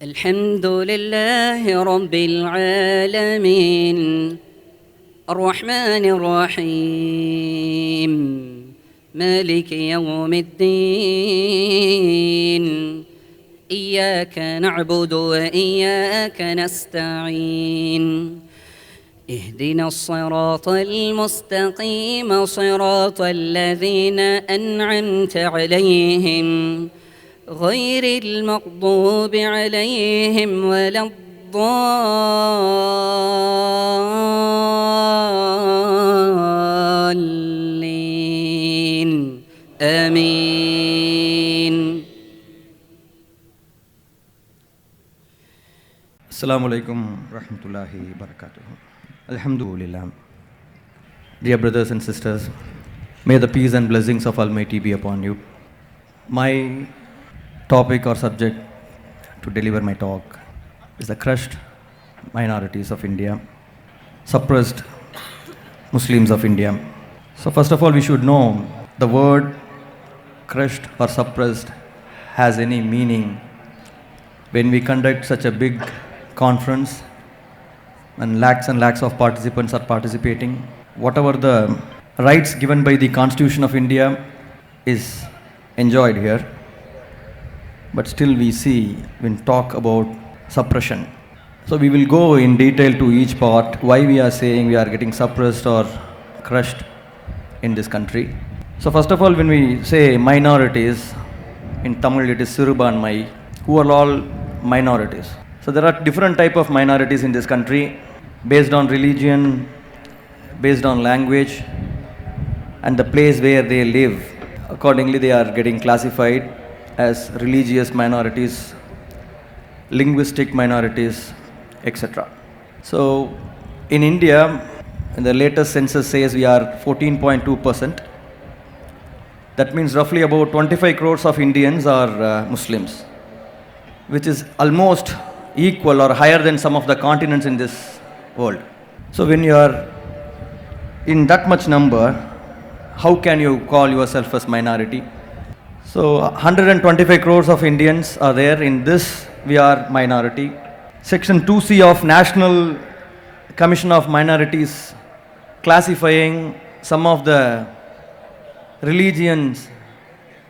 الحمد لله رب العالمين الرحمن الرحيم مالك يوم الدين إياك نعبد وإياك نستعين اهدنا الصراط المستقيم صراط الذين أنعمت عليهم غير المغضوب عليهم ولا الضالين آمين. Assalamu alaikum rahmatullahi barakatuh. Alhamdulillah. Dear brothers and sisters, may the peace and blessings of Almighty be upon you. My topic or subject to deliver my talk is the crushed minorities of India, suppressed Muslims of India. So first of all, we should know the word crushed or suppressed has any meaning when we conduct such a big conference and lakhs of participants are participating. Whatever the rights given by the Constitution of India is enjoyed here, but still we see when talk about suppression. So we will go in detail to each part why we are saying we are getting suppressed or crushed in this country. So first of all, when we say minorities, in Tamil it is siruganur, who are all minorities. So there are different type of minorities in this country based on religion, based on language, and the place where they live. Accordingly, they are getting classified as religious minorities, linguistic minorities, etc. So in India, the latest census says we are 14.2%. That means roughly about 25 crores of Indians are Muslims, which is almost equal or higher than some of the continents in this world. So when you are in that much number, how can you call yourself as minority? So 125 crores of Indians are there. In this, we are minority. Section 2C of National Commission of Minorities classifying some of the religions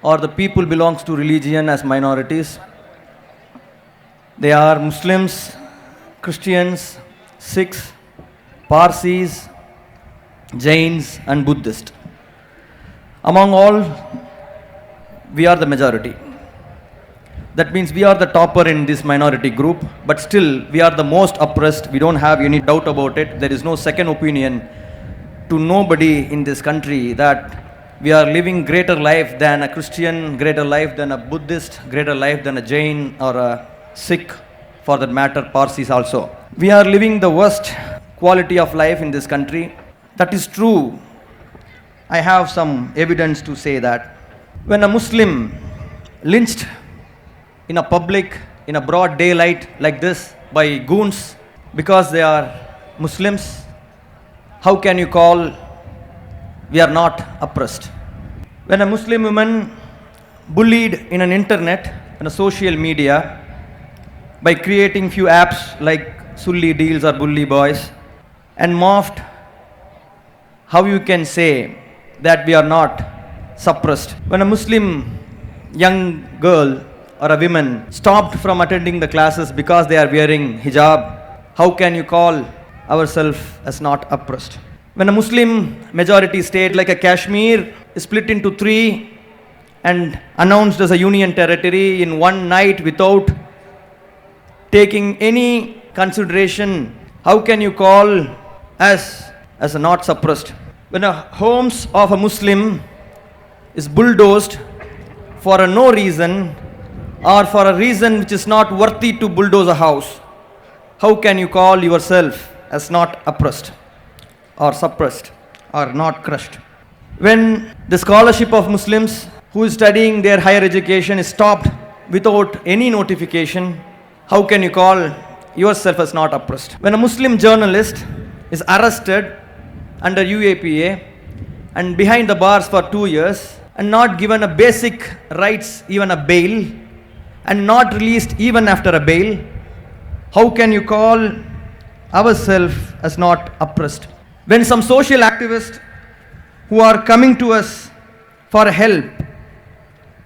or the people belongs to religion as minorities. They are Muslims, Christians, Sikhs, Parsis, Jains and Buddhists. Among all, we are the majority. That means we are the topper in this minority group, but still we are the most oppressed. We don't have any doubt about it. There is no second opinion to nobody in this country that we are living greater life than a Christian, greater life than a Buddhist, greater life than a Jain or a Sikh, for that matter, Parsis also. We are living the worst quality of life in this country. That is true. I have some evidence to say that. When a Muslim lynched in a public, in a broad daylight like this by goons because they are Muslims, how can you call we are not oppressed? When a Muslim woman bullied in an internet and a social media by creating few apps like Sulli Deals or Bully Boys and morphed, how you can say that we are not suppressed? When a Muslim young girl or a woman stopped from attending the classes because they are wearing hijab, how can you call ourselves as not oppressed? When a Muslim majority state like a Kashmir is split into three and announced as a union territory in one night without taking any consideration, how can you call us as not suppressed? When a homes of a Muslim is bulldozed for a no reason or for a reason which is not worthy to bulldoze a house, how can you call yourself as not oppressed or suppressed or not crushed? When the scholarship of Muslims who is studying their higher education is stopped without any notification, how can you call yourself as not oppressed? When a Muslim journalist is arrested under UAPA and behind the bars for 2 years and not given a basic rights, even a bail, and not released even after a bail, how can you call ourselves as not oppressed? When some social activists who are coming to us for help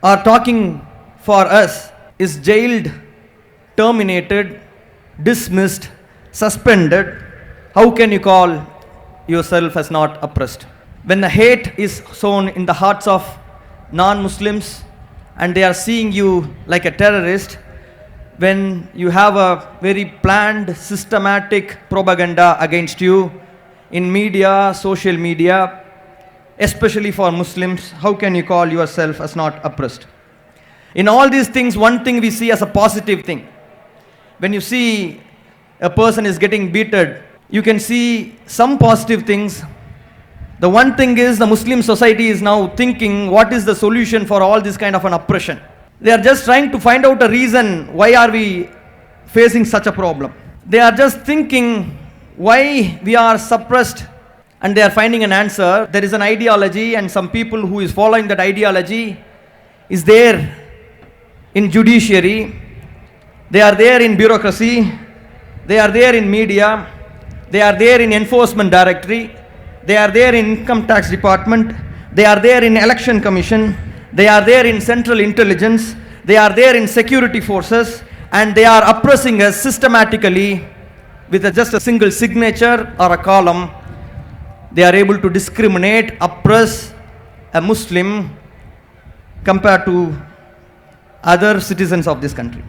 or talking for us is jailed, terminated, dismissed, suspended, how can you call yourself as not oppressed? When the hate is sown in the hearts of non-Muslims and they are seeing you like a terrorist, when you have a very planned, systematic propaganda against you in media, social media, especially for Muslims, how can you call yourself as not oppressed? In all these things, one thing we see as a positive thing. When you see a person is getting beaten, you can see some positive things. The one thing is the Muslim society is now thinking, what is the solution for all this kind of an oppression? They are just trying to find out a reason, why are we facing such a problem? They are just thinking why we are suppressed, and they are finding an answer. There is an ideology, and some people who is following that ideology is there in judiciary, they are there in bureaucracy, they are there in media, they are there in enforcement directorate, they are there in income tax department, they are there in election commission, they are there in central intelligence, they are there in security forces, and they are oppressing us systematically with just a single signature or a column. They are able to discriminate, oppress a Muslim compared to other citizens of this country.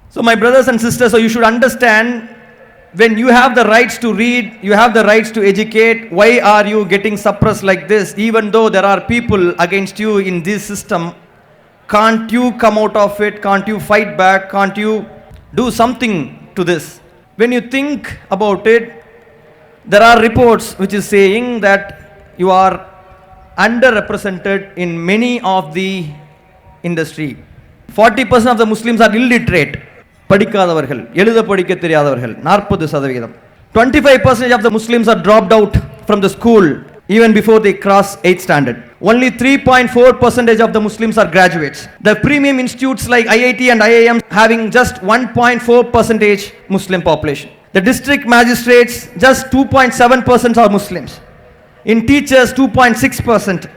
So my brothers and sisters, so you should understand, when you have the rights to read, you have the rights to educate, why are you getting suppressed like this? Even though there are people against you in this system, can't you come out of it? Can't you fight back? Can't you do something to this? When you think about it, there are reports which is saying that you are underrepresented in many of the industry. 40% of the Muslims are illiterate. படிக்காதவர்கள், எழுத படிக்க தெரியாதவர்கள் 40%. 25% of the Muslims are dropped out from the school even before they cross 8th standard. Only 3.4% of the Muslims are graduates. The premium institutes like IIT and IIM having just 1.4% Muslim population. The district magistrates, just 2.7% are Muslims. In teachers, 2.6%.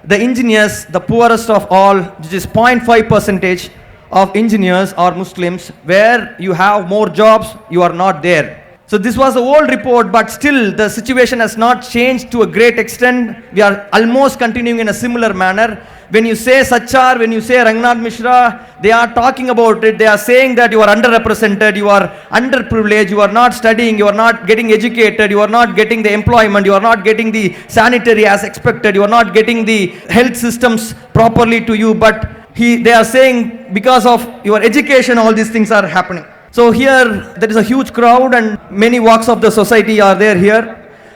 The engineers, the poorest of all, which is 0.5% of engineers are Muslims. Where you have more jobs, you are not there. So this was a old report, but still the situation has not changed to a great extent. We are almost continuing in a similar manner. When you say Sachar, when you say Rangnath Mishra, they are talking about it. They are saying that you are underrepresented, you are underprivileged, you are not studying, you are not getting educated, you are not getting the employment, you are not getting the sanitary as expected, you are not getting the health systems properly to you. But they are saying because of your education, all these things are happening. So here there is a huge crowd and many walks of the society are there here.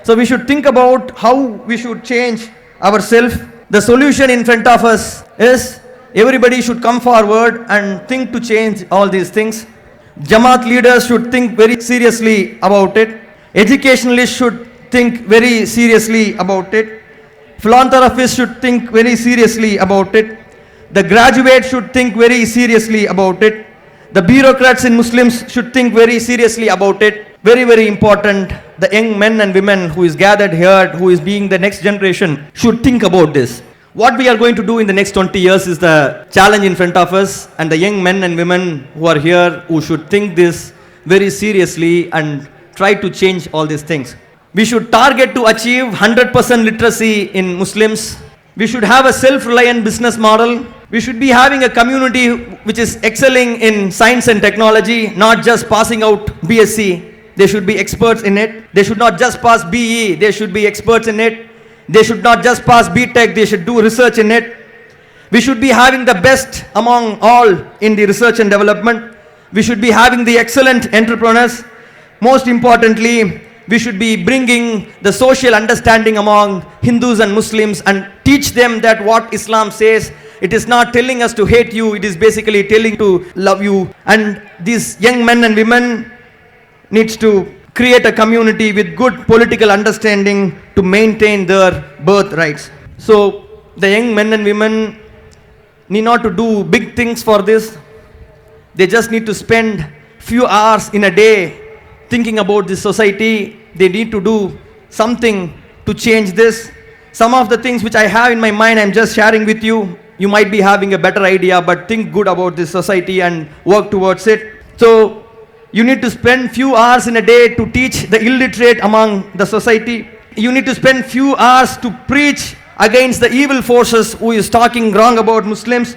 So we should think about how we should change ourselves. The solution in front of us is everybody should come forward and think to change all these things. Jamaat leaders should think very seriously about it. Educationalists should think very seriously about it. Philanthropists should think very seriously about it. The graduates should think very seriously about it. The bureaucrats in Muslims should think very seriously about it. Very, very important. The young men and women who is gathered here, who is being the next generation, should think about this. What we are going to do in the next 20 years is the challenge in front of us, and the young men and women who are here who should think this very seriously and try to change all these things. We should target to achieve 100% literacy in Muslims. We should have a self-reliant business model. We should be having a community which is excelling in science and technology, not just passing out BSc. They should be experts in it. They should not just pass BE, they should be experts in it. They should not just pass BTech, they should do research in it. We should be having the best among all in the research and development. We should be having the excellent entrepreneurs. Most importantly, we should be bringing the social understanding among Hindus and Muslims and teach them that what Islam says, it is not telling us to hate you, it is basically telling to love you. And these young men and women needs to create a community with good political understanding to maintain their birth rights. So the young men and women need not to do big things for this. They just need to spend few hours in a day thinking about this society. They need to do something to change this. Some of the things which I have in my mind, I'm just sharing with you. You might be having a better idea, but think good about this society and work towards it. So you need to spend few hours in a day to teach the illiterate among the society. You need to spend few hours to preach against the evil forces who is talking wrong about Muslims.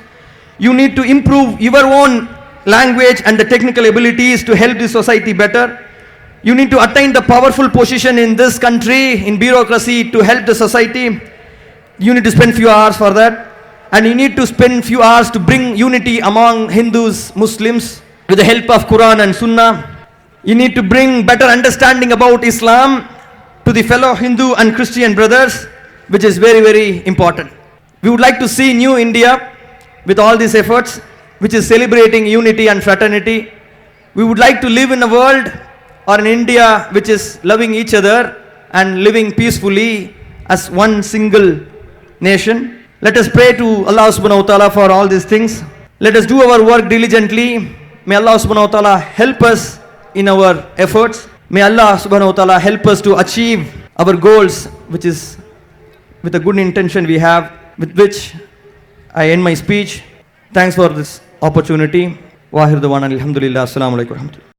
You need to improve your own language and the technical abilities to help the society better. You need to attain the powerful position in this country, in bureaucracy, to help the society. You need to spend few hours for that. And you need to spend few hours to bring unity among Hindus, Muslims, with the help of Quran and Sunnah. You need to bring better understanding about Islam to the fellow Hindu and Christian brothers, which is very, very important. We would like to see new India with all these efforts, which is celebrating unity and fraternity. We would like to live in a world or in India which is loving each other and living peacefully as one single nation. Let us pray to Allah subhanahu wa ta'ala for all these things. Let us do our work diligently. May Allah subhanahu wa ta'ala help us in our efforts. May Allah subhanahu wa ta'ala help us to achieve our goals, which is with a good intention we have, with which I end my speech. Thanks for this opportunity. Wahir Dhawan, alhamdulillah, assalamu alaikum.